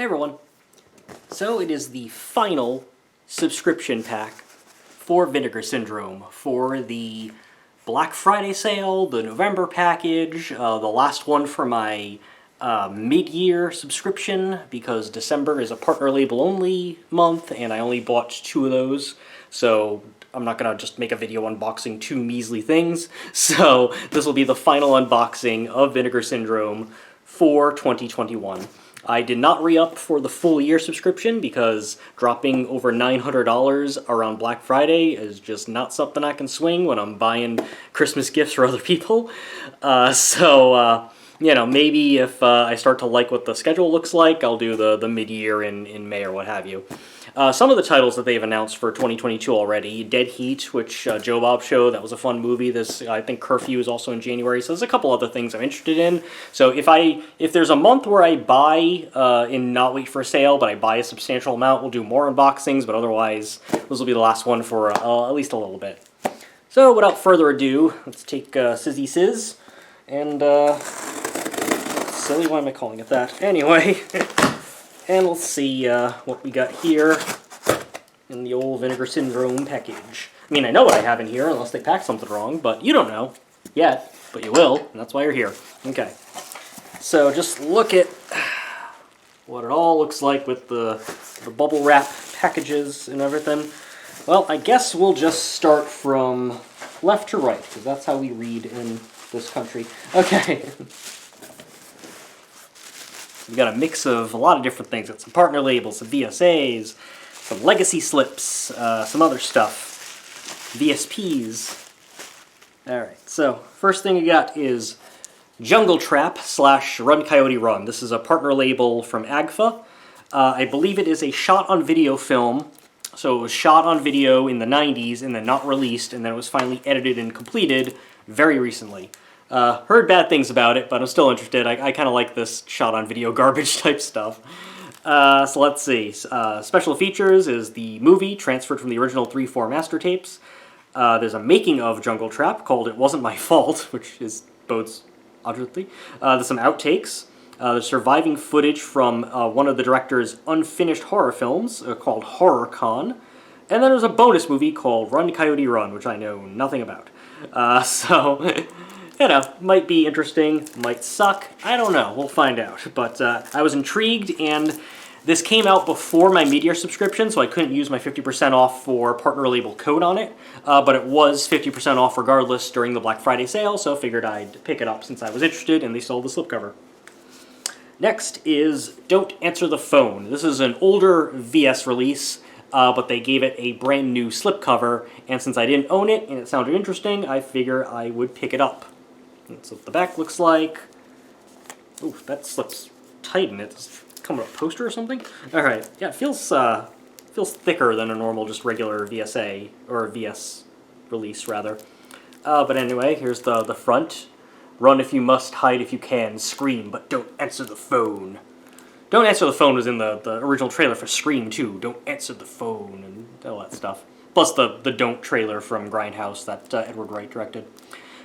Hey everyone. So it is the final subscription pack for Vinegar Syndrome for the Black Friday sale, the November package, the last one for my mid-year subscription because December is a partner label only month and I only bought 2 of those, so I'm not going to just make a video unboxing 2 measly things. So this will be the final unboxing of Vinegar Syndrome for 2021. I did not re-up for the full year subscription because dropping over $900 around Black Friday is just not something I can swing when I'm buying Christmas gifts for other people. You know, maybe if I start to like what the schedule looks like, I'll do the mid-year in May or what have you. Some of the titles that they've announced for 2022 already: Dead Heat, which Joe Bob showed, that was a fun movie. This, I think Curfew is also in January, so there's a couple other things I'm interested in. So if there's a month where I buy and not wait for a sale, but I buy a substantial amount, we'll do more unboxings, but otherwise this will be the last one for at least a little bit. So without further ado, let's take Sizzy Sizz, and silly, why am I calling it that? Anyway, and let's see what we got here in the old Vinegar Syndrome package. I mean, I know what I have in here, unless they packed something wrong, but you don't know yet, but you will, and that's why you're here. Okay, so just look at what it all looks like with the bubble wrap packages and everything. Well, I guess we'll just start from left to right, because that's how we read in this country. Okay. We've got a mix of a lot of different things. Got some partner labels, some VSAs, some legacy slips, some other stuff, VSPs. Alright, so first thing we got is Jungle Trap / Run Coyote Run. This is a partner label from AGFA. I believe it is a shot-on-video film. So it was shot on video in the 90s and then not released, and then it was finally edited and completed very recently. Heard bad things about it, but I'm still interested. I kind of like this shot-on-video garbage type stuff. So let's see. Special features is the movie, transferred from the original 3/4 master tapes. There's a making of Jungle Trap called It Wasn't My Fault, which bodes oddly. There's some outtakes. There's surviving footage from one of the director's unfinished horror films called Horror Con. And then there's a bonus movie called Run Coyote Run, which I know nothing about. You know, might be interesting, might suck, I don't know, we'll find out. But I was intrigued, and this came out before my mid-year subscription, so I couldn't use my 50% off for partner label code on it, but it was 50% off regardless during the Black Friday sale, so I figured I'd pick it up since I was interested, and they sold the slipcover. Next is Don't Answer the Phone. This is an older VS release, but they gave it a brand new slipcover, and since I didn't own it and it sounded interesting, I figure I would pick it up. That's what the back looks like. Ooh, that slips tight in it. Does it come with a poster or something? Alright, yeah, it feels thicker than a normal, just regular VSA, or VS release, rather. But anyway, here's the front. Run if you must, hide if you can, scream, but don't answer the phone. Don't Answer the Phone was in the original trailer for Scream 2. Don't answer the phone, and all that stuff. Plus the Don't trailer from Grindhouse that Edward Wright directed.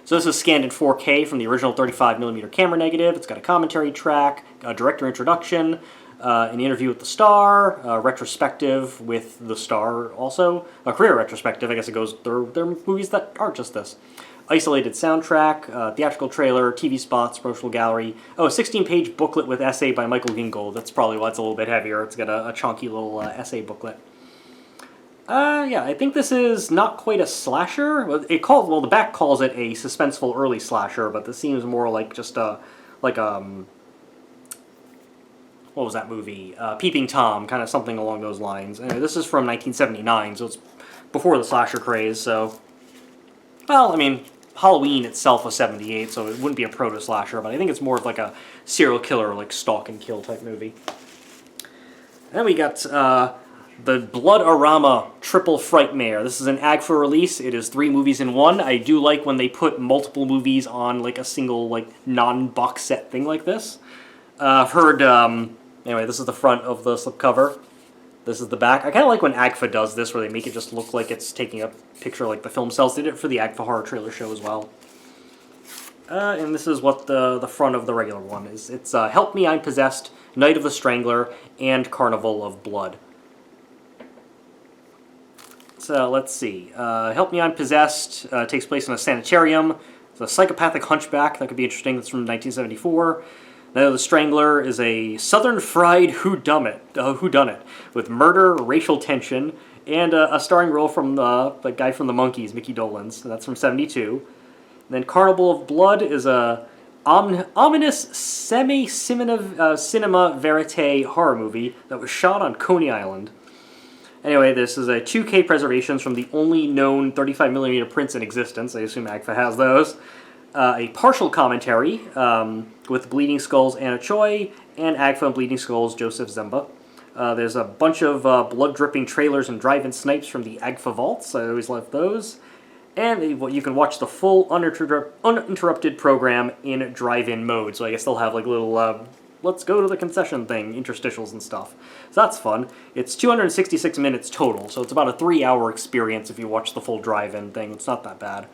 So this is scanned in 4K from the original 35mm camera negative. It's got a commentary track, a director introduction, an interview with the star, a retrospective with the star also, a career retrospective. I guess it goes, they're movies that aren't just this. Isolated soundtrack, theatrical trailer, TV spots, promotional gallery. Oh, a 16-page booklet with essay by Michael Gingold. That's probably why it's a little bit heavier. It's got a chunky little essay booklet. Yeah, I think this is not quite a slasher. The back calls it a suspenseful early slasher, but this seems more like just what was that movie? Peeping Tom, kind of something along those lines. Anyway, this is from 1979, so it's before the slasher craze, so... Well, I mean, Halloween itself was 78, so it wouldn't be a proto-slasher, but I think it's more of like a serial killer, like stalk and kill type movie. And then we got the Blood-O-Rama Triple Frightmare. This is an AGFA release. It is 3 movies in one. I do like when they put multiple movies on like a single like non-box set thing like this. I've heard, anyway, this is the front of the slipcover. This is the back. I kind of like when AGFA does this, where they make it just look like it's taking a picture like the film cells did it for the AGFA horror trailer show as well. And this is what the front of the regular one is. It's Help Me, I'm Possessed, Night of the Strangler, and Carnival of Blood. So let's see. Help Me, I'm Possessed takes place in a sanitarium. It's a psychopathic hunchback. That could be interesting. That's from 1974. Night of the Strangler is a southern fried whodunit with murder, racial tension, and a starring role from the guy from the Monkees, Mickey Dolenz. That's from 72. And then Carnival of Blood is a ominous cinema verite horror movie that was shot on Coney Island. Anyway, this is a 2K preservations from the only known 35mm prints in existence. I assume AGFA has those. A partial commentary with Bleeding Skulls Anna Choi and AGFA and Bleeding Skulls Joseph Zemba. There's a bunch of blood-dripping trailers and drive-in snipes from the AGFA vaults. I always love those. And you can watch the full uninterrupted program in drive-in mode. So I guess they'll have like little let's go to the concession thing, interstitials and stuff. So that's fun. It's 266 minutes total, so it's about a 3-hour experience if you watch the full drive-in thing. It's not that bad.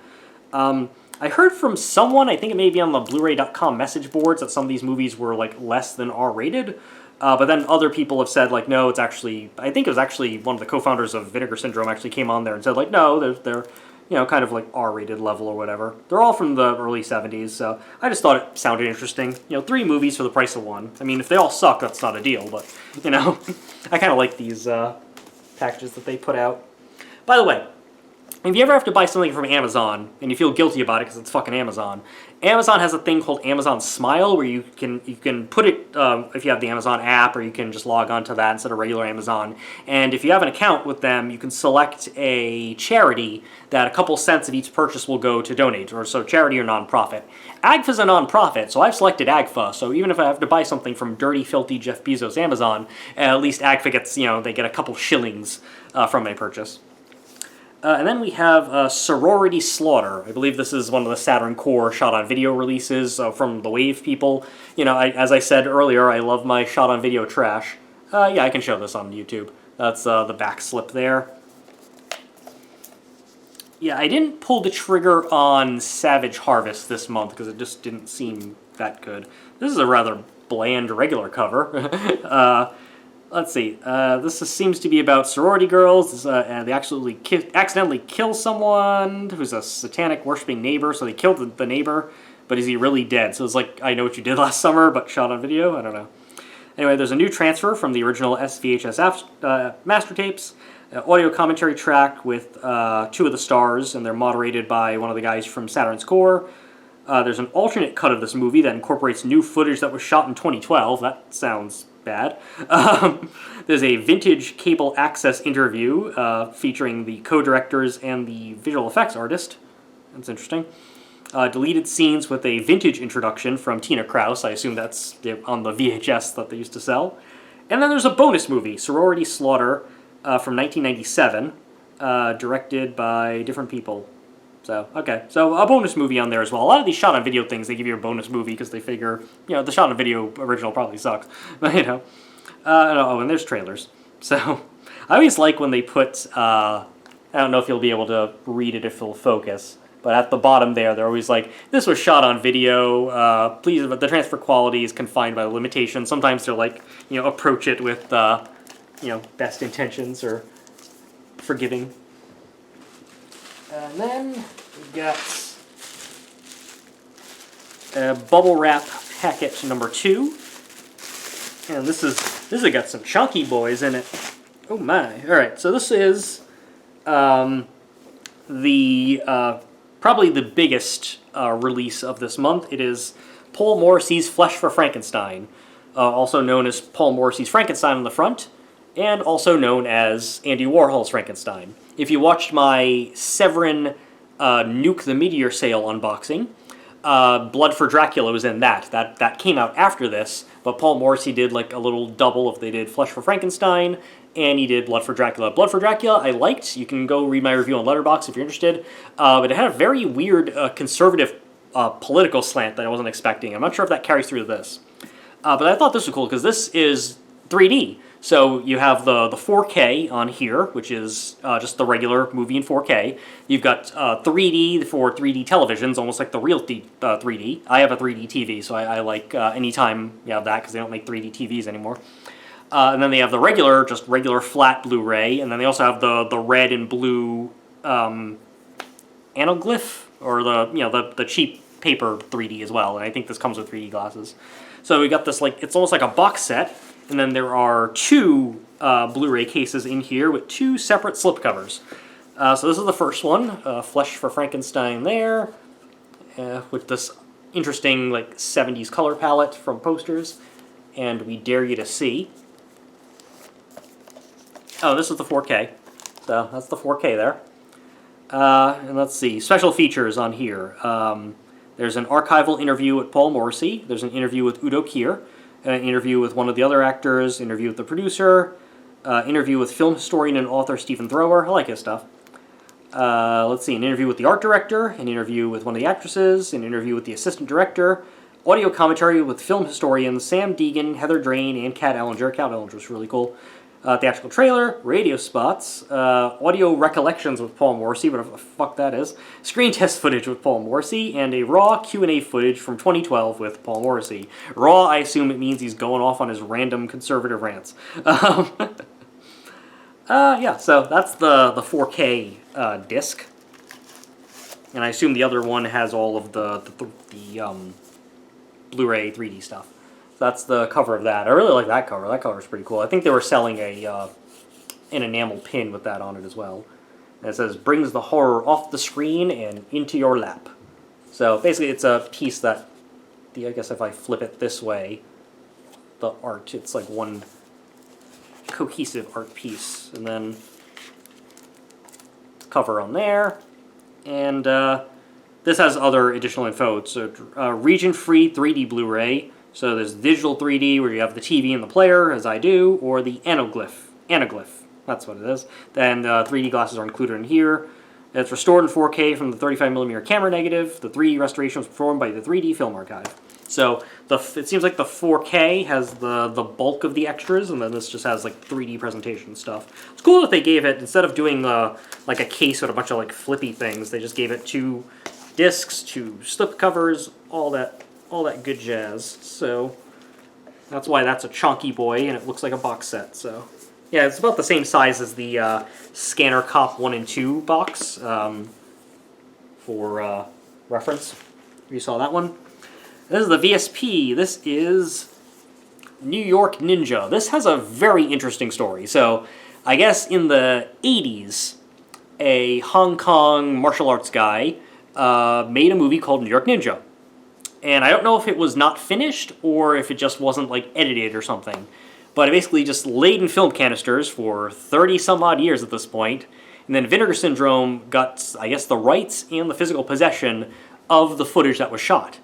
I heard from someone, I think it may be on the Blu-ray.com message boards, that some of these movies were like less than R-rated. But then other people have said like, no, it's actually, I think it was actually one of the co-founders of Vinegar Syndrome actually came on there and said like, no, they're kind of like R-rated level or whatever. They're all from the early 70s, so I just thought it sounded interesting. 3 movies for the price of 1. I mean, if they all suck, that's not a deal, but, I kind of like these packages that they put out. By the way, if you ever have to buy something from Amazon, and you feel guilty about it because it's fucking Amazon, Amazon has a thing called Amazon Smile, where you can put it, if you have the Amazon app, or you can just log on to that instead of regular Amazon. And if you have an account with them, you can select a charity that a couple cents of each purchase will go to donate, or so charity or nonprofit. AGFA's a nonprofit, so I've selected AGFA, so even if I have to buy something from dirty, filthy Jeff Bezos' Amazon, at least AGFA gets, they get a couple shillings from my purchase. And then we have Sorority Slaughter. I believe this is one of the Saturn Core shot-on-video releases from the Wave people. As I said earlier, I love my shot-on-video trash. Yeah, I can show this on YouTube. That's the back slip there. Yeah, I didn't pull the trigger on Savage Harvest this month because it just didn't seem that good. This is a rather bland regular cover. Let's see. This seems to be about sorority girls, and they accidentally kill someone who's a satanic worshipping neighbor. So they killed the neighbor, but is he really dead? So it's like I Know What You Did Last Summer, but shot on video. I don't know. Anyway, there's a new transfer from the original SVHS master tapes, audio commentary track with 2 of the stars, and they're moderated by one of the guys from Saturn's Core. There's an alternate cut of this movie that incorporates new footage that was shot in 2012. That sounds bad. There's a vintage cable access interview featuring the co-directors and the visual effects artist. That's interesting. Deleted scenes with a vintage introduction from Tina Kraus. I assume that's on the VHS that they used to sell. And then there's a bonus movie, Sorority Slaughter, from 1997, directed by different people. So, okay. So, a bonus movie on there as well. A lot of these shot-on-video things, they give you a bonus movie because they figure, the shot-on-video original probably sucks. But, and there's trailers. So, I always like when they put, I don't know if you'll be able to read it if it'll focus, but at the bottom there, they're always like, this was shot on video, please, but the transfer quality is confined by the limitations. Sometimes they're like, approach it with, best intentions or forgiving. And then we got bubble wrap packet number 2. And this has got some chunky boys in it. Oh my. Alright, so this is probably the biggest release of this month. It is Paul Morrissey's Flesh for Frankenstein, also known as Paul Morrissey's Frankenstein on the front, and also known as Andy Warhol's Frankenstein. If you watched my Severin Nuke the Meteor sale unboxing, Blood for Dracula was in that. That came out after this, but Paul Morrissey did like a little double if they did Flesh for Frankenstein, and he did Blood for Dracula. Blood for Dracula I liked. You can go read my review on Letterboxd if you're interested. But it had a very weird conservative political slant that I wasn't expecting. I'm not sure if that carries through to this. But I thought this was cool because this is 3D. So you have the 4K on here, which is just the regular movie in 4K. You've got 3D for 3D televisions, almost like the real 3D. I have a 3D TV, so I like anytime you have that, because they don't make 3D TVs anymore. And then they have the just regular flat Blu-ray, and then they also have the red and blue anaglyph, or the cheap paper 3D as well, and I think this comes with 3D glasses. So we got this, it's almost like a box set, and then there are two Blu-ray cases in here with two separate slipcovers. So this is the first one, Flesh for Frankenstein there, with this interesting 70s color palette from posters, and We Dare You to See. Oh, this is the 4K, so that's the 4K there. And let's see, special features on here. There's an archival interview with Paul Morrissey. There's an interview with Udo Kier. An interview with one of the other actors. Interview with the producer. Interview with film historian and author Stephen Thrower. I like his stuff. Let's see, an interview with the art director. An interview with one of the actresses. An interview with the assistant director. Audio commentary with film historians Sam Deegan, Heather Drain, and Kat Ellinger. Kat Ellinger was really cool. Theatrical trailer, radio spots, audio recollections with Paul Morrissey, whatever the fuck that is, screen test footage with Paul Morrissey, and a raw Q&A footage from 2012 with Paul Morrissey. Raw, I assume it means he's going off on his random conservative rants. Yeah, so that's the 4K disc, and I assume the other one has all of the Blu-ray 3D stuff. That's the cover of that. I really like that cover. That cover is pretty cool. I think they were selling an enamel pin with that on it as well. And it says, brings the horror off the screen and into your lap. So basically it's a piece that, I guess if I flip it this way, the art, it's like one cohesive art piece. And then cover on there. And this has other additional info. So region-free 3D Blu-ray. So there's digital 3D where you have the TV and the player, as I do, or the anaglyph, that's what it is. Then 3D glasses are included in here. It's restored in 4K from the 35mm camera negative. The 3D restoration was performed by the 3D Film Archive. So it seems like the 4K has the bulk of the extras, and then this just has 3D presentation stuff. It's cool that they gave it, instead of doing a case with a bunch of flippy things, they just gave it 2 discs, 2 slip covers, all that good jazz. So that's why that's a chunky boy, and it looks like a box set. So yeah, it's about the same size as the Scanner Cop 1 and 2 box, for reference. You saw that one. This is the VSP. This is New York Ninja. This has a very interesting story. So I guess in the 80s, a Hong Kong martial arts guy made a movie called New York Ninja. And I don't know if it was not finished or if it just wasn't edited or something. But it basically just laid in film canisters for 30 some odd years at this point. And then Vinegar Syndrome got, I guess, the rights and the physical possession of the footage that was shot.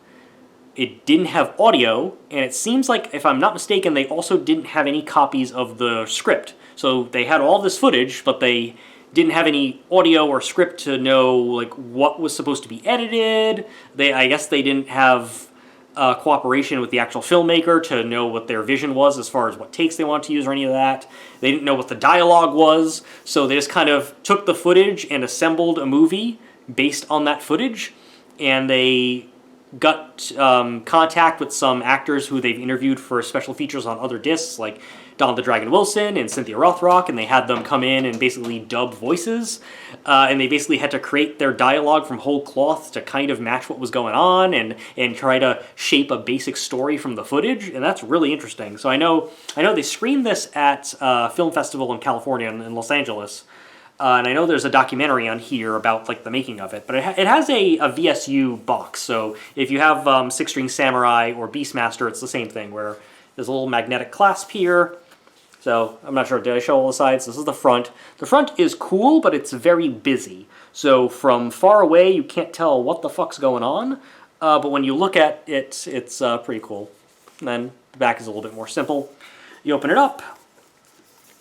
It didn't have audio, and it seems like, if I'm not mistaken, they also didn't have any copies of the script. So they had all this footage, but they didn't have any audio or script to know what was supposed to be edited. I guess they didn't have cooperation with the actual filmmaker to know what their vision was as far as what takes they wanted to use or any of that. They didn't know what the dialogue was, so they just kind of took the footage and assembled a movie based on that footage, and they got contact with some actors who they've interviewed for special features on other discs, like Donald the Dragon Wilson and Cynthia Rothrock, and they had them come in and basically dub voices, and they basically had to create their dialogue from whole cloth to kind of match what was going on and try to shape a basic story from the footage, and that's really interesting. So I know they screened this at a film festival in California, in Los Angeles, and I know there's a documentary on here about the making of it, but it has a VSU box, so if you have Six String Samurai or Beastmaster, it's the same thing, where there's a little magnetic clasp here. So I'm not sure, did I show all the sides? This is the front. The front is cool, but it's very busy. So from far away, you can't tell what the fuck's going on, but when you look at it, it's pretty cool. And then the back is a little bit more simple. You open it up,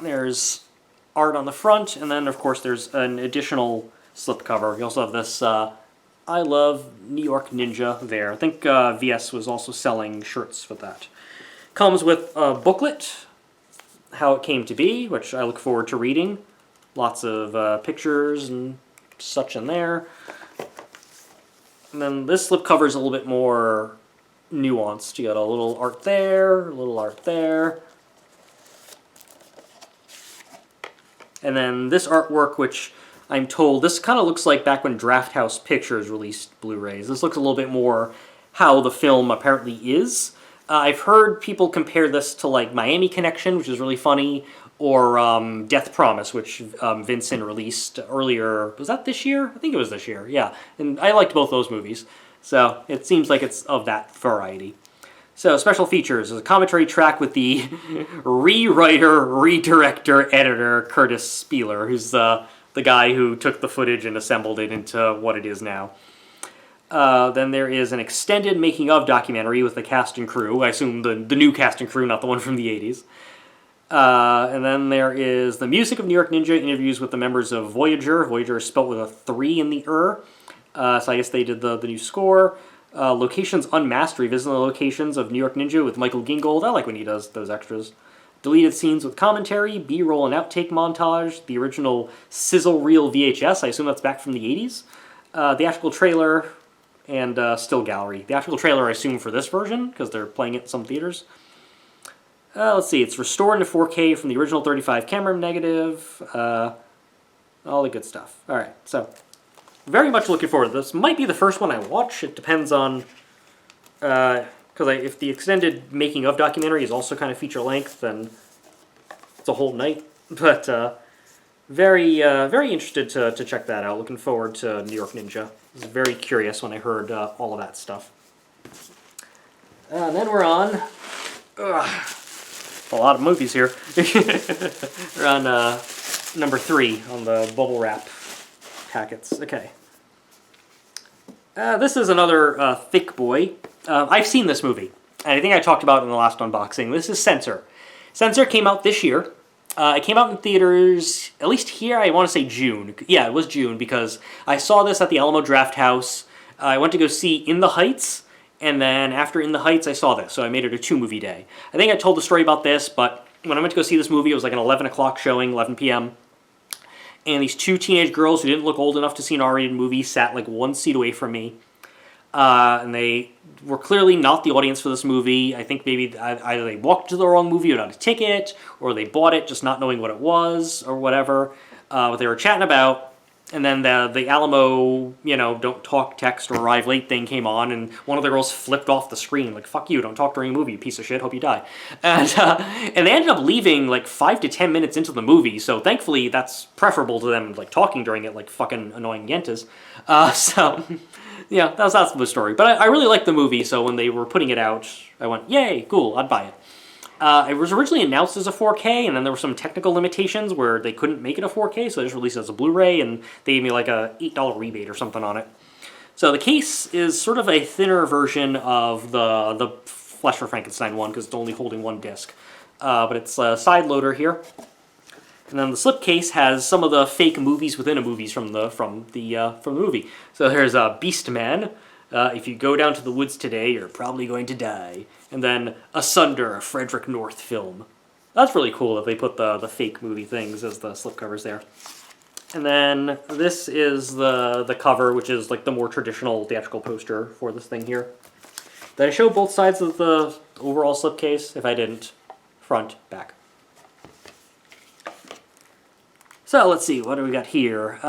there's art on the front, and then of course there's an additional slipcover. You also have this I Love New York Ninja there. I think VS was also selling shirts with that. Comes with a booklet, how it came to be, which I look forward to reading. Lots of pictures and such in there. And then this slipcover is a little bit more nuanced. You got a little art there, a little art there. And then this artwork, which I'm told, this kind of looks like back when Draft House Pictures released Blu-rays. This looks a little bit more how the film apparently is. I've heard people compare this to like Miami Connection, which is really funny, or Death Promise, which Vincent released earlier. Was that this year? I think it was this year, yeah. And I liked both those movies. So it seems like it's of that variety. So special features is a commentary track with the rewriter, redirector, editor, Curtis Spieler, who's the guy who took the footage and assembled it into what it is now. Then there is an extended making-of documentary with the cast and crew. I assume the new cast and crew, not the one from the 80s. And then there is the music of New York Ninja, interviews with the members of Voyager. Voyager is spelled with a 3 in the so I guess they did the new score. Locations Unmasked, revisiting the locations of New York Ninja with Michael Gingold. I like when he does those extras. Deleted scenes with commentary, B-roll and outtake montage, the original sizzle reel VHS, I assume that's back from the 80s. Theatrical trailer, and still gallery. The theatrical trailer, I assume, for this version, because they're playing it in some theaters. Let's see, it's restored into 4K from the original 35 camera negative. All the good stuff. Alright, so very much looking forward to this. Might be the first one I watch. It depends on... because if the extended making-of documentary is also kind of feature-length, then it's a whole night. But very interested to check that out. Looking forward to New York Ninja. I was very curious when I heard all of that stuff. And then we're on... a lot of movies here. We're on number 3 on the bubble wrap packets. Okay. This is another thick boy. I've seen this movie, and I think I talked about it in the last unboxing. This is Censor. Censor came out this year. It came out in theaters, at least here, I want to say June. Yeah, it was June, because I saw this at the Alamo Draft House. I went to go see In the Heights, and then after In the Heights, I saw this, so I made it a 2-movie day. I think I told the story about this, but when I went to go see this movie, it was like an 11 o'clock showing, 11 p.m., and these 2 teenage girls who didn't look old enough to see an R-rated movie sat like 1 seat away from me. And they were clearly not the audience for this movie. I think maybe either they walked to the wrong movie without a ticket, or they bought it just not knowing what it was, or whatever. What they were chatting about. And then the Alamo, don't talk, text, or arrive late thing came on, and one of the girls flipped off the screen, like, fuck you, don't talk during a movie, you piece of shit, hope you die. And they ended up leaving, like, 5 to 10 minutes into the movie, so thankfully that's preferable to them, like, talking during it like fucking annoying yentas. Yeah, that's the story. But I really liked the movie, so when they were putting it out, I went, yay, cool, I'd buy it. It was originally announced as a 4K, and then there were some technical limitations where they couldn't make it a 4K, so they just released it as a Blu-ray, and they gave me like a $8 rebate or something on it. So the case is sort of a thinner version of the Flesh for Frankenstein one, because it's only holding 1 disc. But it's a side loader here. And then the slipcase has some of the fake movies within a movies from the movie. So there's Beastman. If you go down to the woods today, you're probably going to die. And then Asunder, a Frederick North film. That's really cool that they put the fake movie things as the slipcovers there. And then this is the cover, which is like the more traditional theatrical poster for this thing here. Did I show both sides of the overall slipcase? If I didn't, front, back. So let's see, what do we got here?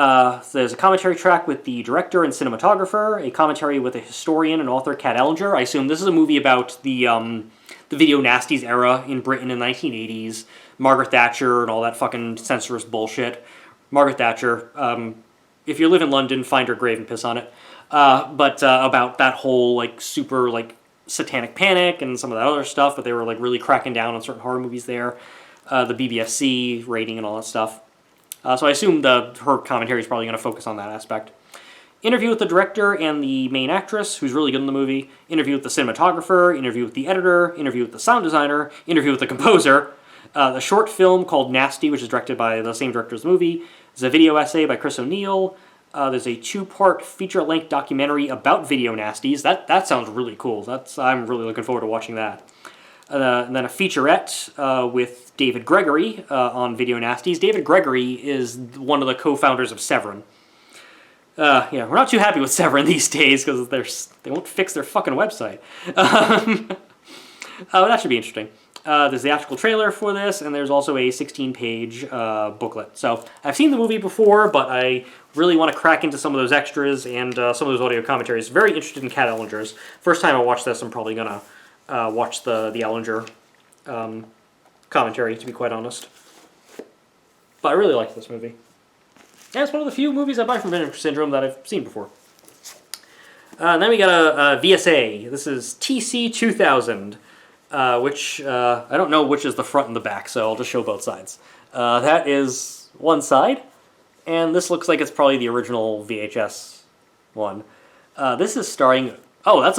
There's a commentary track with the director and cinematographer, a commentary with a historian and author, Kat Ellinger. I assume this is a movie about the video nasties era in Britain in the 1980s, Margaret Thatcher and all that fucking censorous bullshit. Margaret Thatcher, if you live in London, find her grave and piss on it. But about that whole like super like satanic panic and some of that other stuff, but they were like really cracking down on certain horror movies there. The BBFC rating and all that stuff. So I assume her commentary is probably going to focus on that aspect. Interview with the director and the main actress, who's really good in the movie. Interview with the cinematographer. Interview with the editor. Interview with the sound designer. Interview with the composer. The short film called Nasty, which is directed by the same director as the movie. There's a video essay by Chris O'Neill. There's a 2-part feature-length documentary about video nasties. That sounds really cool. I'm really looking forward to watching that. And then a featurette with David Gregory on Video Nasties. David Gregory is one of the co-founders of Severin. Yeah, we're not too happy with Severin these days because they won't fix their fucking website. That should be interesting. There's the theatrical trailer for this, and there's also a 16-page booklet. So I've seen the movie before, but I really want to crack into some of those extras and some of those audio commentaries. Very interested in Cat Ellingers. First time I watch this, I'm probably going to watch the Ellinger commentary, to be quite honest. But I really like this movie. And it's one of the few movies I buy from Vinegar Syndrome that I've seen before. And then we got a VSA. This is TC2000. Which, I don't know which is the front and the back, so I'll just show both sides. That is one side, and this looks like it's probably the original VHS one. This is starring... Oh, I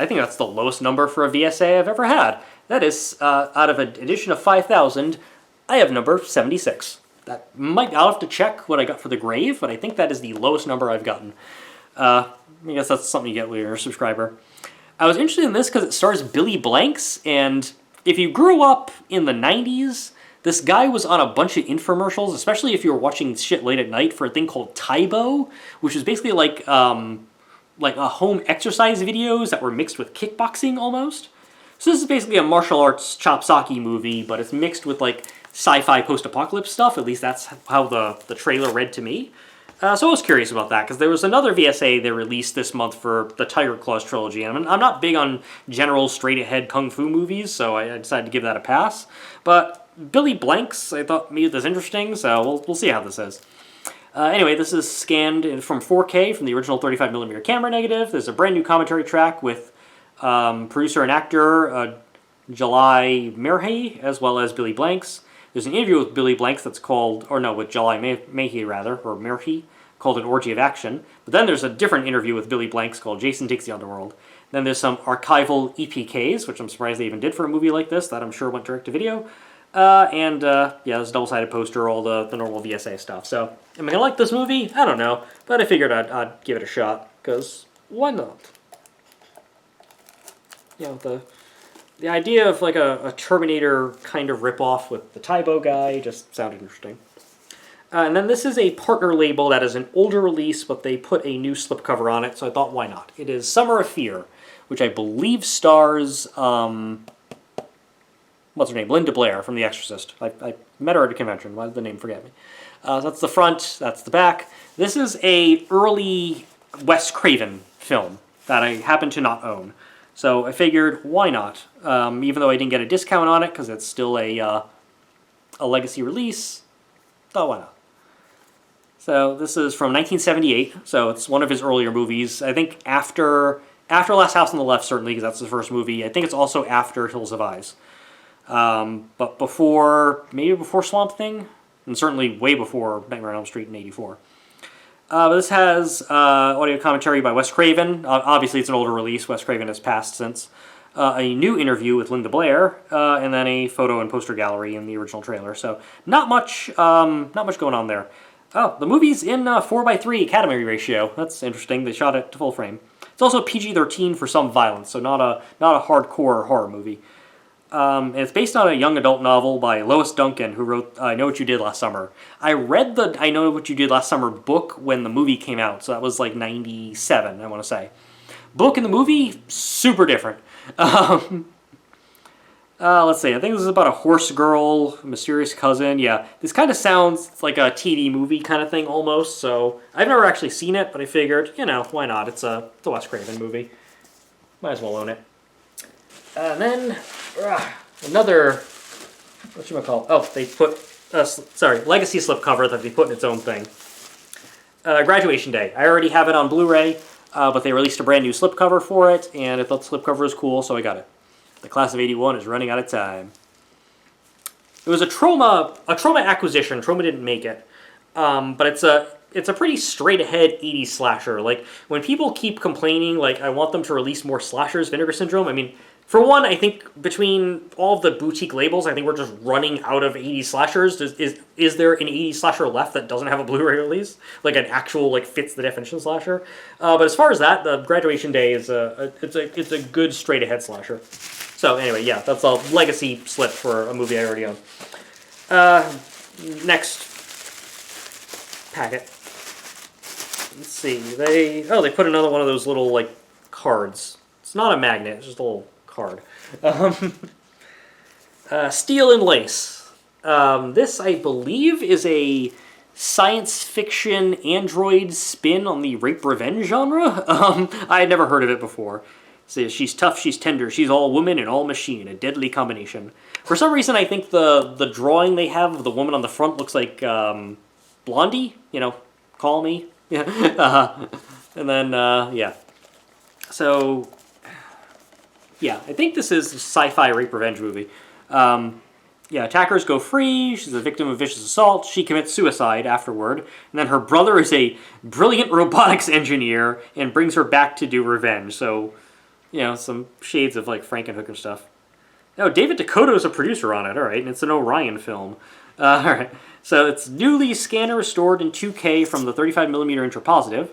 think that's the lowest number for a VSA I've ever had. That is, out of an edition of 5,000, I have number 76. I'll have to check what I got for the grave, but I think that is the lowest number I've gotten. I guess that's something you get when you're a subscriber. I was interested in this because it stars Billy Blanks, and if you grew up in the 90s, this guy was on a bunch of infomercials, especially if you were watching shit late at night, for a thing called Tybo, which is basically like a home exercise videos that were mixed with kickboxing almost. So this is basically a martial arts chop-socky movie, but it's mixed with like sci-fi post-apocalypse stuff. At least that's how the trailer read to me. So I was curious about that, because there was another VSA they released this month for the Tiger Claws trilogy, and I'm not big on general straight-ahead kung fu movies, so I decided to give that a pass. But Billy Blanks, I thought made this interesting, so we'll see how this is. Anyway, this is scanned from 4K from the original 35mm camera negative. There's a brand new commentary track with producer and actor Jalai Merhi, as well as Billy Blanks. There's an interview with Billy Blanks that's called, with Jalai Merhi rather, or Merhi, called An Orgy of Action. But then there's a different interview with Billy Blanks called Jason Takes the Underworld. Then there's some archival EPKs, which I'm surprised they even did for a movie like this, that I'm sure went direct to video. Yeah, there's a double-sided poster, all the normal VSA stuff. So, am I going to like this movie? I don't know. But I figured I'd give it a shot, because why not? You know, the idea of like a Terminator kind of ripoff with the Tybo guy just sounded interesting. And then this is a partner label that is an older release, but they put a new slipcover on it, so I thought, why not? It is Summer of Fear, which I believe stars, what's her name? Linda Blair from The Exorcist. I met her at a convention. Why did the name forget me? So that's the front, that's the back. This is a early Wes Craven film that I happen to not own. So I figured, why not? Even though I didn't get a discount on it, because it's still a legacy release, thought, why not? So this is from 1978, so it's one of his earlier movies. I think after Last House on the Left, certainly, because that's the first movie. I think it's also after Hills of Eyes. But maybe before Swamp Thing, and certainly way before Nightmare on Elm Street in '84. But this has audio commentary by Wes Craven. Obviously, it's an older release. Wes Craven has passed since. A new interview with Linda Blair, and then a photo and poster gallery in the original trailer. So not much going on there. Oh, the movie's in 4:3 Academy ratio. That's interesting. They shot it to full frame. It's also PG-13 for some violence, so not a hardcore horror movie. And it's based on a young adult novel by Lois Duncan, who wrote I Know What You Did Last Summer. I read the I Know What You Did Last Summer book when the movie came out, so that was like 97, I want to say. Book and the movie, super different. Let's see, I think this is about a horse girl, mysterious cousin. Yeah, this kind of sounds like a TV movie kind of thing almost, so I've never actually seen it, but I figured, why not? It's a Wes Craven movie. Might as well own it. And then, another, whatchamacallit? Oh, they put, legacy slipcover that they put in its own thing. Graduation Day. I already have it on Blu-ray, but they released a brand new slipcover for it, and I thought the slipcover was cool, so I got it. The class of '81 is running out of time. It was a Trauma acquisition. Trauma didn't make it, but it's a pretty straight-ahead '80s slasher. Like, when people keep complaining, like, I want them to release more slashers, Vinegar Syndrome, I mean, For one, I think between all of the boutique labels, I think we're just running out of 80s slashers. Is there an 80s slasher left that doesn't have a Blu-ray release? Like an actual, like, fits the definition slasher? But as far as that, the Graduation Day is it's a good straight-ahead slasher. So anyway, yeah, that's a legacy slip for a movie I already own. Next packet. Let's see. They put another one of those little, like, cards. It's not a magnet, it's just a little card. Steel and Lace. This, I believe, is a science fiction android spin on the rape revenge genre. I had never heard of it before. So she's tough, she's tender, she's all woman and all machine, a deadly combination. For some reason, I think the drawing they have of the woman on the front looks like Blondie, you know, Call Me. Yeah. And then, yeah. So, yeah, I think this is a sci-fi rape revenge movie. Yeah, attackers go free, she's a victim of vicious assault, she commits suicide afterward, and then her brother is a brilliant robotics engineer and brings her back to do revenge. So, you know, some shades of, like, Frankenhooker stuff. Oh, David Dakota is a producer on it, alright, and it's an Orion film. Alright, so it's newly scanner restored in 2K from the 35mm intrapositive.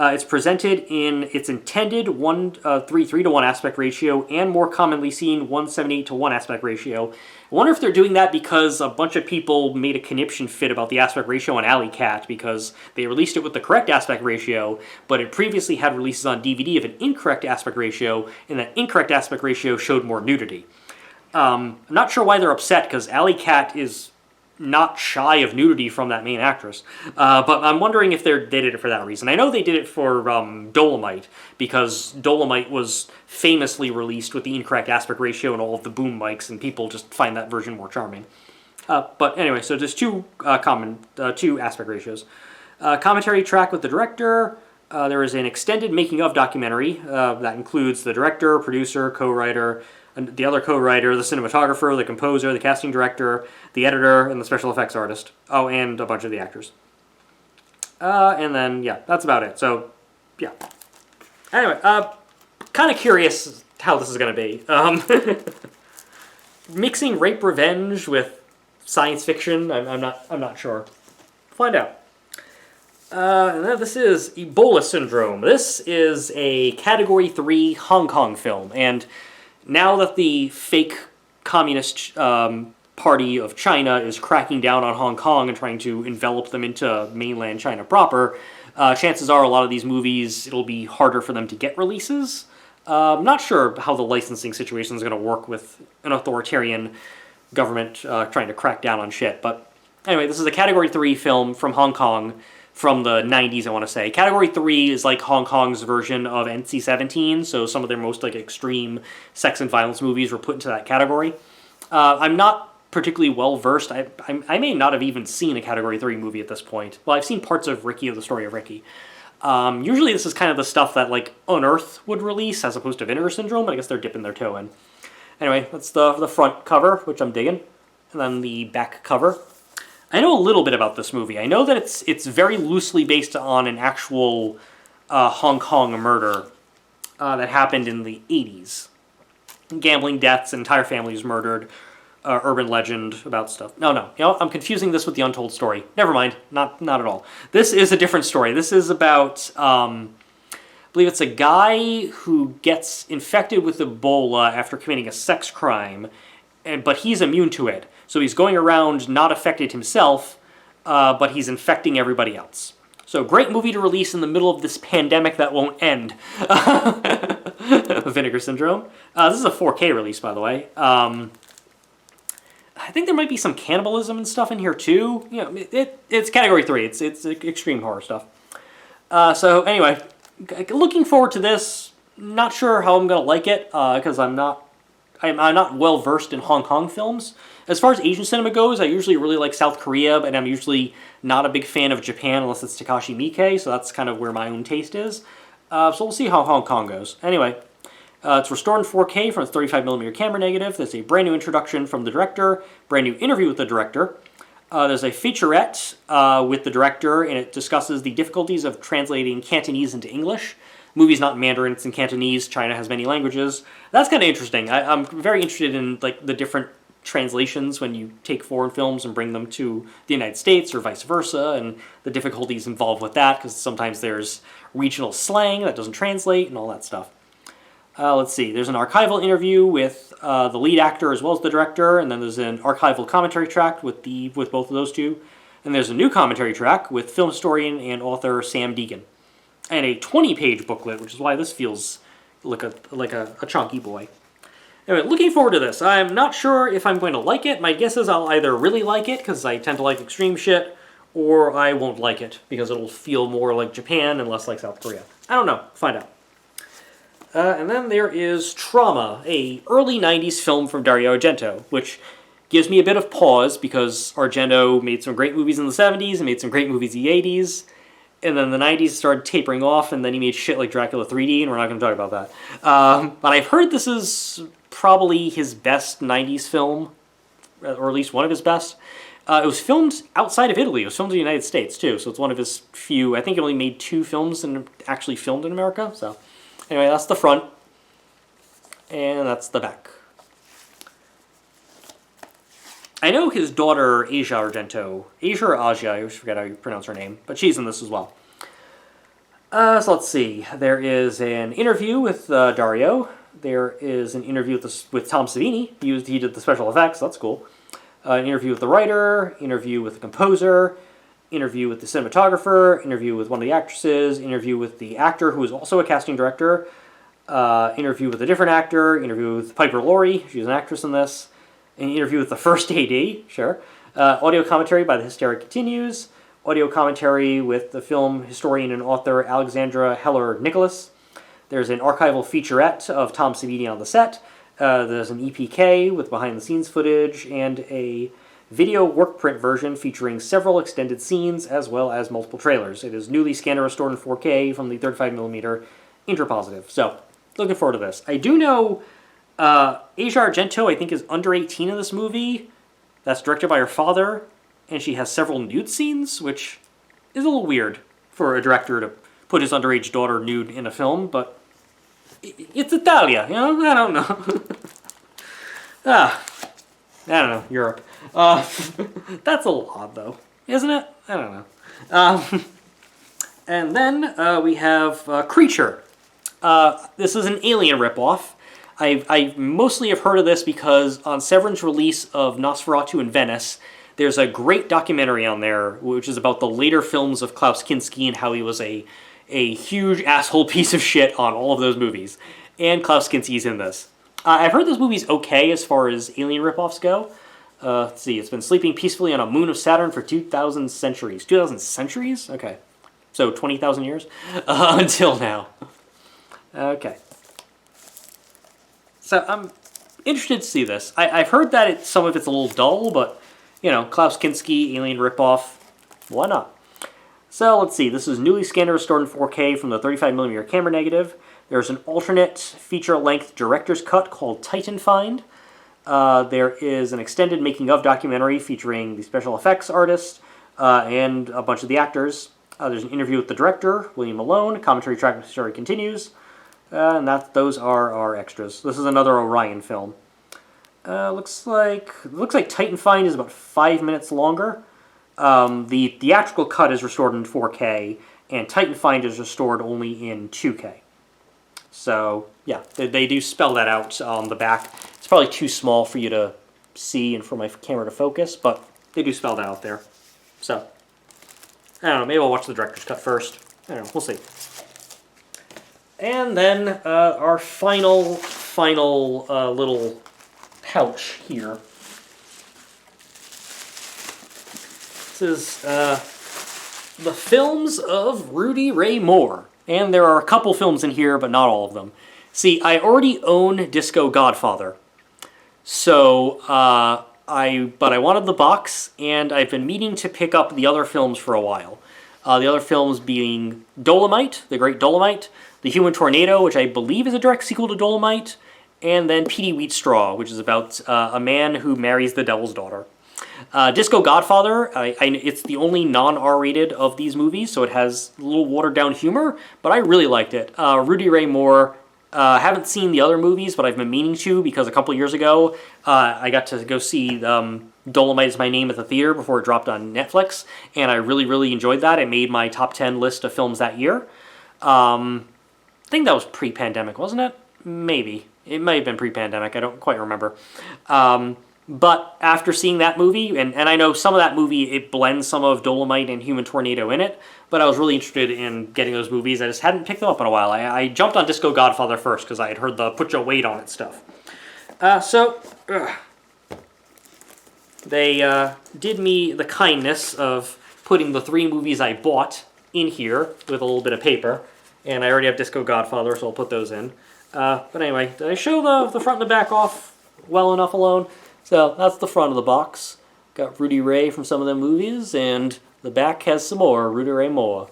It's presented in its intended 1:3:1 aspect ratio and more commonly seen 1:78:1 aspect ratio. I wonder if they're doing that because a bunch of people made a conniption fit about the aspect ratio on Alley Cat because they released it with the correct aspect ratio, but it previously had releases on DVD of an incorrect aspect ratio, and that incorrect aspect ratio showed more nudity. I'm not sure why they're upset because Alley Cat is not shy of nudity from that main actress. But I'm wondering if they did it for that reason. I know they did it for Dolomite, because Dolomite was famously released with the incorrect aspect ratio and all of the boom mics, and people just find that version more charming. But anyway, so there's two aspect ratios. Commentary track with the director. There is an extended making-of documentary that includes the director, producer, co-writer, and the other co-writer, the cinematographer, the composer, the casting director, the editor, and the special effects artist. Oh, and a bunch of the actors. And then, yeah, that's about it. So, yeah. Anyway, kind of curious how this is going to be. Mixing rape revenge with science fiction, I'm not sure. Find out. And then this is Ebola Syndrome. This is a Category 3 Hong Kong film, and now that the fake communist party of China is cracking down on Hong Kong and trying to envelop them into mainland China proper, chances are a lot of these movies, it'll be harder for them to get releases. I'm not sure how the licensing situation is going to work with an authoritarian government trying to crack down on shit. But anyway, this is a Category 3 film from Hong Kong from the 90s, I want to say. Category 3 is like Hong Kong's version of NC-17, so some of their most like extreme sex and violence movies were put into that category. I'm not particularly well-versed. I may not have even seen a Category 3 movie at this point. Well, I've seen parts of Ricky, of the Story of Ricky. Usually this is kind of the stuff that like Unearth would release as opposed to Vinegar Syndrome, but I guess they're dipping their toe in. Anyway, that's the front cover, which I'm digging. And then the back cover. I know a little bit about this movie. I know that it's very loosely based on an actual Hong Kong murder that happened in the 80s. Gambling deaths, entire families murdered, urban legend about stuff. No, you know, I'm confusing this with The Untold Story. Never mind, not at all. This is a different story. This is about, I believe it's a guy who gets infected with Ebola after committing a sex crime, but he's immune to it. So he's going around not affected himself, but he's infecting everybody else. So great movie to release in the middle of this pandemic that won't end. Vinegar Syndrome. This is a 4K release, by the way. I think there might be some cannibalism and stuff in here too. You know, it's Category 3. It's extreme horror stuff. So anyway, looking forward to this. Not sure how I'm gonna like it because I'm not well versed in Hong Kong films. As far as Asian cinema goes, I usually really like South Korea, and I'm usually not a big fan of Japan unless it's Takashi Miike, so that's kind of where my own taste is. So we'll see how Hong Kong goes. Anyway, it's restored in 4K from its 35mm camera negative. There's a brand new introduction from the director, brand new interview with the director. There's a featurette with the director, and it discusses the difficulties of translating Cantonese into English. movies not in Mandarin, it's in Cantonese. China has many languages. That's kind of interesting. I'm very interested in like the different translations when you take foreign films and bring them to the United States or vice versa, and the difficulties involved with that, because sometimes there's regional slang that doesn't translate and all that stuff. Let's see, there's an archival interview with the lead actor as well as the director, and then there's an archival commentary track with both of those two, and there's a new commentary track with film historian and author Sam Deegan, and a 20-page booklet, which is why this feels like a chunky boy. Anyway, looking forward to this. I'm not sure if I'm going to like it. My guess is I'll either really like it, because I tend to like extreme shit, or I won't like it, because it'll feel more like Japan and less like South Korea. I don't know. Find out. And then there is Trauma, a early 90s film from Dario Argento, which gives me a bit of pause, because Argento made some great movies in the 70s and made some great movies in the 80s, and then the 90s started tapering off, and then he made shit like Dracula 3D, and we're not going to talk about that. But I've heard this is probably his best 90s film, or at least one of his best. It was filmed outside of Italy. It was filmed in the United States, too, so it's one of his few. I think he only made 2 films and actually filmed in America. So anyway, that's the front, and that's the back. I know his daughter, Asia Argento, Asia or Asia, I always forget how you pronounce her name, but she's in this as well. So let's see. There is an interview with Dario. There is an interview with Tom Savini. He did the special effects, that's cool. An interview with the writer, interview with the composer, interview with the cinematographer, interview with one of the actresses, interview with the actor who is also a casting director, interview with a different actor, interview with Piper Laurie, she's an actress in this, an interview with the first AD, sure, audio commentary by The Hysteria Continues, audio commentary with the film historian and author Alexandra Heller-Nicholas. There's an archival featurette of Tom Savini on the set. There's an EPK with behind-the-scenes footage, and a video workprint version featuring several extended scenes as well as multiple trailers. It is newly scanned and restored in 4K from the 35mm interpositive. So, looking forward to this. I do know Asia Argento, I think, is under 18 in this movie. That's directed by her father, and she has several nude scenes, which is a little weird for a director to put his underage daughter nude in a film, but it's Italia, you know? I don't know. I don't know, Europe. That's a lot, though, isn't it? I don't know. And then we have Creature. This is an Alien ripoff. I mostly have heard of this because on Severin's release of Nosferatu in Venice, there's a great documentary on there, which is about the later films of Klaus Kinski and how he was a huge asshole piece of shit on all of those movies. And Klaus Kinski's in this. I've heard this movie's okay as far as Alien ripoffs go. Let's see, it's been sleeping peacefully on a moon of Saturn for 2,000 centuries. 2,000 centuries? Okay. So 20,000 years? Until now. Okay. So I'm interested to see this. I've heard that some of it's a little dull, but, you know, Klaus Kinski, Alien ripoff, why not? So let's see, this is newly scanned and restored in 4K from the 35mm camera negative. There's an alternate feature-length director's cut called Titan Find. There is an extended making-of documentary featuring the special effects artist and a bunch of the actors. There's an interview with the director, William Malone. Commentary track of the story continues. And those are our extras. This is another Orion film. Looks like Titan Find is about 5 minutes longer. The theatrical cut is restored in 4K, and Titan Find is restored only in 2K. So, yeah, they do spell that out on the back. It's probably too small for you to see and for my camera to focus, but they do spell that out there. So, I don't know, maybe I'll watch the director's cut first. I don't know, we'll see. And then our final little pouch here. This is the films of Rudy Ray Moore. And there are a couple films in here, but not all of them. See, I already own Disco Godfather. So, but I wanted the box, and I've been meaning to pick up the other films for a while. The other films being Dolomite, The Great Dolomite, The Human Tornado, which I believe is a direct sequel to Dolomite, and then P.D. Wheatstraw, which is about a man who marries the devil's daughter. Disco Godfather, it's the only non-R-rated of these movies, so it has a little watered-down humor, but I really liked it. Rudy Ray Moore, haven't seen the other movies, but I've been meaning to because a couple years ago I got to go see Dolomite Is My Name at the theater before it dropped on Netflix, and I really, really enjoyed that. It made my top 10 list of films that year. I think that was pre-pandemic, wasn't it? Maybe. It might have been pre-pandemic. I don't quite remember. But after seeing that movie, and I know some of that movie, it blends some of Dolomite and Human Tornado in it, but I was really interested in getting those movies. I just hadn't picked them up in a while. I jumped on Disco Godfather first because I had heard the Put Your Weight on It stuff. They did me the kindness of putting the 3 movies I bought in here with a little bit of paper, and I already have Disco Godfather, so I'll put those in. But anyway, did I show the front and the back off well enough alone? So that's the front of the box. Got Rudy Ray from some of the movies, and the back has some more Rudy Ray Moore.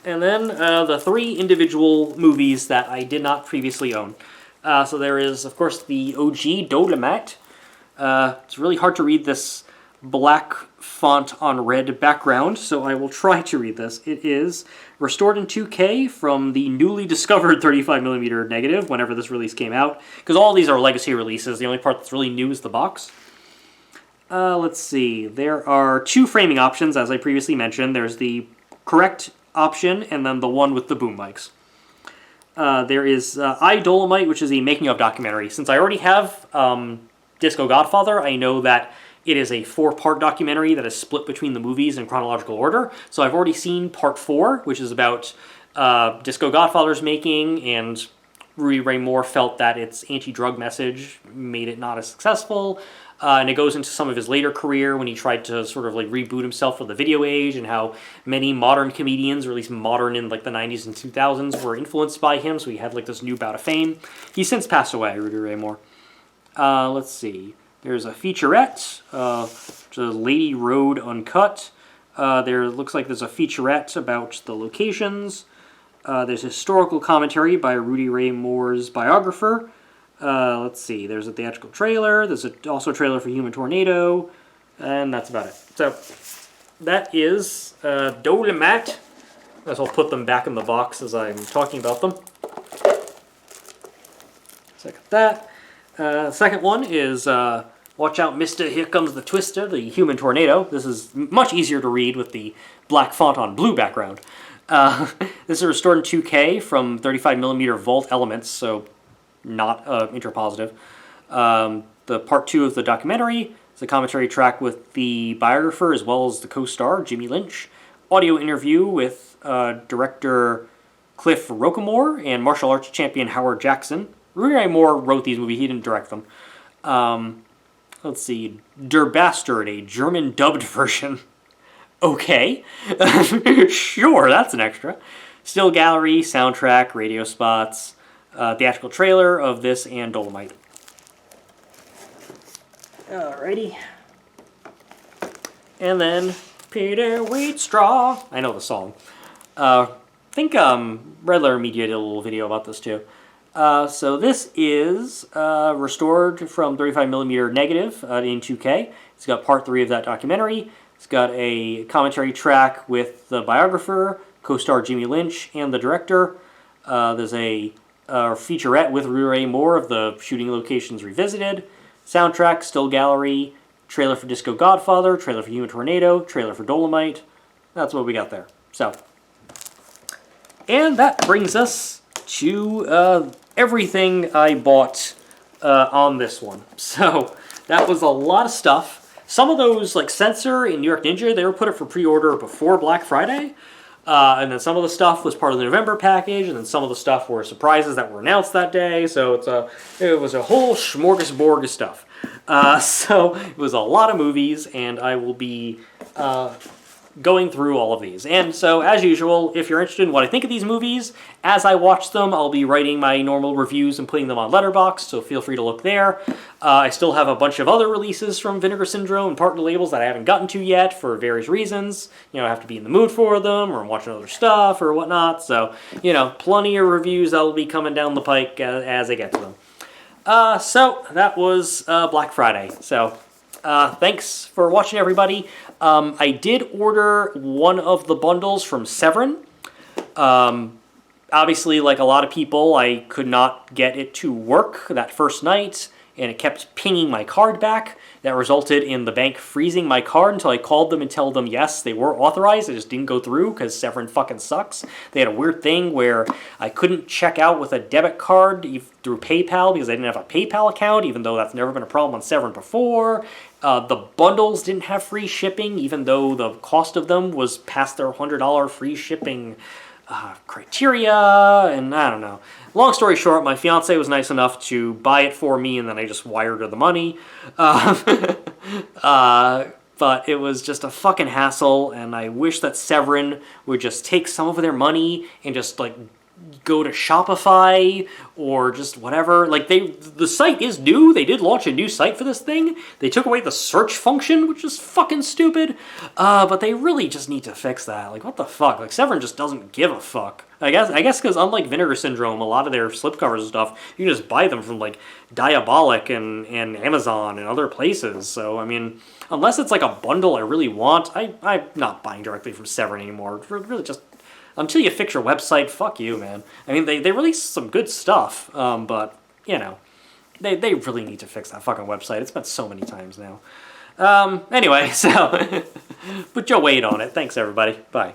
And then the 3 individual movies that I did not previously own. So there is, of course, the OG Dolomite. It's really hard to read this black font on red background, so I will try to read this. It is restored in 2K from the newly discovered 35mm negative whenever this release came out, because all these are legacy releases. The only part that's really new is the box. Let's see. There are 2 framing options, as I previously mentioned. There's the correct option and then the one with the boom mics. There is I, Dolomite, which is a making-of documentary. Since I already have Disco Godfather, I know that it is a 4-part documentary that is split between the movies in chronological order. So I've already seen part 4, which is about Disco Godfather's making, and Rudy Ray Moore felt that its anti-drug message made it not as successful. And it goes into some of his later career when he tried to sort of like reboot himself for the video age, and how many modern comedians, or at least modern in like the 90s and 2000s, were influenced by him. So he had like this new bout of fame. He's since passed away, Rudy Ray Moore. Let's see. There's a featurette, which is Lady Road Uncut. There looks like there's a featurette about the locations. There's historical commentary by Rudy Ray Moore's biographer. Let's see, there's a theatrical trailer. There's also a trailer for Human Tornado. And that's about it. So, that is Dolomite. I guess I'll put them back in the box as I'm talking about them. So I got that. Second one is Watch Out Mister, Here Comes the Twister, the Human Tornado. This is much easier to read with the black font on blue background. This is restored in 2K from 35mm vault elements, so not interpositive. The part 2 of the documentary is a commentary track with the biographer as well as the co-star, Jimmy Lynch. Audio interview with director Cliff Rockamore and martial arts champion Howard Jackson. Rudy Ray Moore wrote these movies, he didn't direct them. Let's see, Der Bastard, a German dubbed version. Okay, sure, that's an extra. Still gallery, soundtrack, radio spots, theatrical trailer of this and Dolomite. Alrighty. And then Peter Wheatstraw. I know the song. I think Red Letter Media did a little video about this too. So this is restored from 35mm negative in 2K. It's got part 3 of that documentary. It's got a commentary track with the biographer, co-star Jimmy Lynch, and the director. There's a featurette with Rudy Ray Moore of the shooting locations revisited. Soundtrack, still gallery, trailer for Disco Godfather, trailer for Human Tornado, trailer for Dolomite. That's what we got there. So, and that brings us to everything I bought on this one. So that was a lot of stuff. Some of those, like Censor and New York Ninja, they were put up for pre-order before Black Friday. And then some of the stuff was part of the November package, and then some of the stuff were surprises that were announced that day. So it was a whole smorgasbord of stuff. So it was a lot of movies, and I will be going through all of these. And so, as usual, if you're interested in what I think of these movies, as I watch them, I'll be writing my normal reviews and putting them on Letterboxd, so feel free to look there. I still have a bunch of other releases from Vinegar Syndrome and partner labels that I haven't gotten to yet for various reasons. You know, I have to be in the mood for them, or I'm watching other stuff, or whatnot. So, you know, plenty of reviews that will be coming down the pike as I get to them. So, that was Black Friday. So, thanks for watching, everybody. I did order one of the bundles from Severin. Obviously, like a lot of people, I could not get it to work that first night, and it kept pinging my card back. That resulted in the bank freezing my card until I called them and told them, yes, they were authorized. It just didn't go through because Severin fucking sucks. They had a weird thing where I couldn't check out with a debit card through PayPal because I didn't have a PayPal account, even though that's never been a problem on Severin before. The bundles didn't have free shipping, even though the cost of them was past their $100 free shipping criteria, and I don't know. Long story short, my fiance was nice enough to buy it for me, and then I just wired her the money. But it was just a fucking hassle, and I wish that Severin would just take some of their money and just, like, go to Shopify or just whatever. Like, the site is new. They did launch a new site for this thing. They took away the search function, which is fucking stupid. But they really just need to fix that. Like, what the fuck? Like, Severin just doesn't give a fuck. I guess because unlike Vinegar Syndrome, a lot of their slipcovers and stuff, you can just buy them from, like, Diabolic and Amazon and other places. So, I mean, unless it's like a bundle I really want, I'm not buying directly from Severin anymore. Really just... Until you fix your website, fuck you, man. I mean, they release some good stuff, but, you know, they really need to fix that fucking website. It's been so many times now. Anyway, so, put your weight on it. Thanks, everybody. Bye.